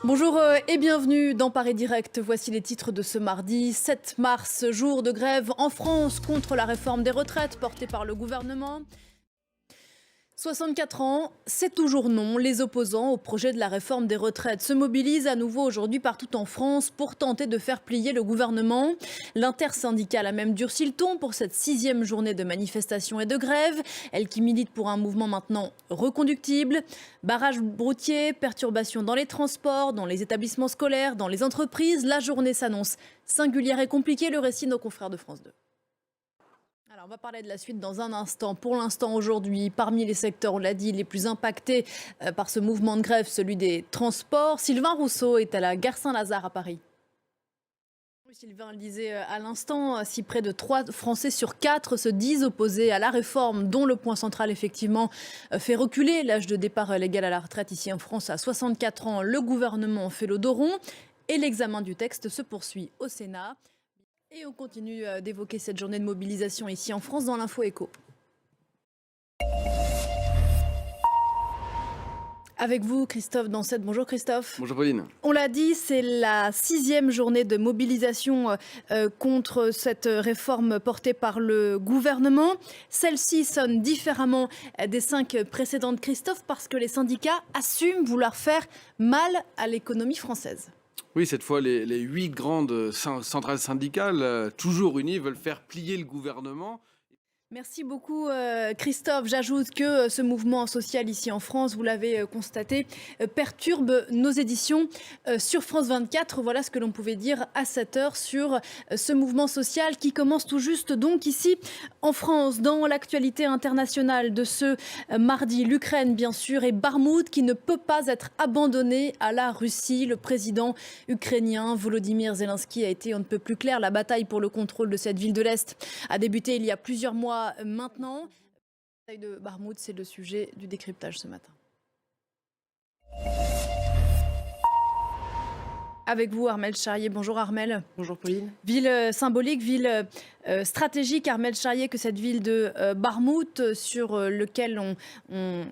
Bonjour et bienvenue dans Paris Direct. Voici les titres de ce mardi 7 mars, jour de grève en France contre la réforme des retraites portée par le gouvernement. 64 ans, c'est toujours non. Les opposants au projet de la réforme des retraites se mobilisent à nouveau aujourd'hui partout en France pour tenter de faire plier le gouvernement. L'intersyndicale a même durci le ton pour cette 6e journée de manifestation et de grève. Elle qui milite pour un mouvement maintenant reconductible. Barrages routiers, perturbations dans les transports, dans les établissements scolaires, dans les entreprises. La journée s'annonce singulière et compliquée. Le récit de nos confrères de France 2. Alors, on va parler de la suite dans un instant. Pour l'instant, aujourd'hui, parmi les secteurs, on l'a dit, les plus impactés par ce mouvement de grève, celui des transports. Sylvain Rousseau est à la gare Saint-Lazare à Paris. Oui, Sylvain le disait à l'instant, si près de 3 Français sur 4 se disent opposés à la réforme, dont le point central, effectivement, fait reculer l'âge de départ légal à la retraite ici en France à 64 ans, le gouvernement fait le dos rond et l'examen du texte se poursuit au Sénat. Et on continue d'évoquer cette journée de mobilisation ici en France dans l'Info Écho. Avec vous, Christophe Dansette. Bonjour Christophe. Bonjour Pauline. On l'a dit, c'est la 6e journée de mobilisation contre cette réforme portée par le gouvernement. Celle-ci sonne différemment des 5 précédentes, Christophe, parce que les syndicats assument vouloir faire mal à l'économie française. Oui, cette fois, les 8 grandes centrales syndicales, toujours unies, veulent faire plier le gouvernement. Merci beaucoup Christophe. J'ajoute que ce mouvement social ici en France, vous l'avez constaté, perturbe nos éditions sur France 24. Voilà ce que l'on pouvait dire à 7 heures sur ce mouvement social qui commence tout juste donc ici en France. Dans l'actualité internationale de ce mardi, l'Ukraine bien sûr et Barmout qui ne peut pas être abandonné à la Russie. Le président ukrainien Volodymyr Zelensky a été on ne peut plus clair. La bataille pour le contrôle de cette ville de l'Est a débuté il y a plusieurs mois. Maintenant, la bataille de Barmout, c'est le sujet du décryptage ce matin. Avec vous, Armelle Charrier. Bonjour Armelle. Bonjour Pauline. Ville symbolique, ville stratégique, Armelle Charrier, que cette ville de Barmout, sur lequel on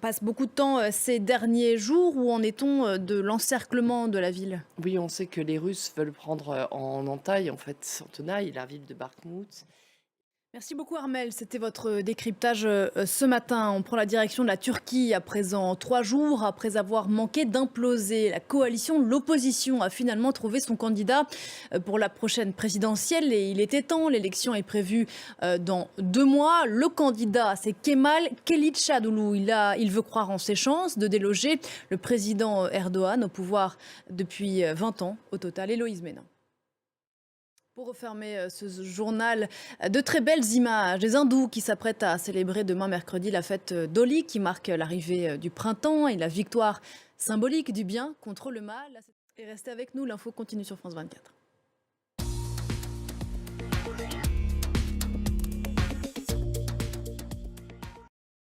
passe beaucoup de temps ces derniers jours. Où en est-on de l'encerclement de la ville ? Oui, on sait que les Russes veulent prendre en entaille, en fait, en tenaille, la ville de Bakhmout. Merci beaucoup Armelle, c'était votre décryptage ce matin. On prend la direction de la Turquie à présent. 3 jours après avoir manqué d'imploser, la coalition de l'opposition a finalement trouvé son candidat pour la prochaine présidentielle et il était temps. L'élection est prévue dans 2 mois. Le candidat, c'est Kemal Kılıçdaroğlu. Il veut croire en ses chances de déloger le président Erdogan au pouvoir depuis 20 ans au total. Héloïse Ménin. Pour refermer ce journal, de très belles images. Des hindous qui s'apprêtent à célébrer demain mercredi la fête d'Holi qui marque l'arrivée du printemps et la victoire symbolique du bien contre le mal. Et restez avec nous, l'info continue sur France 24.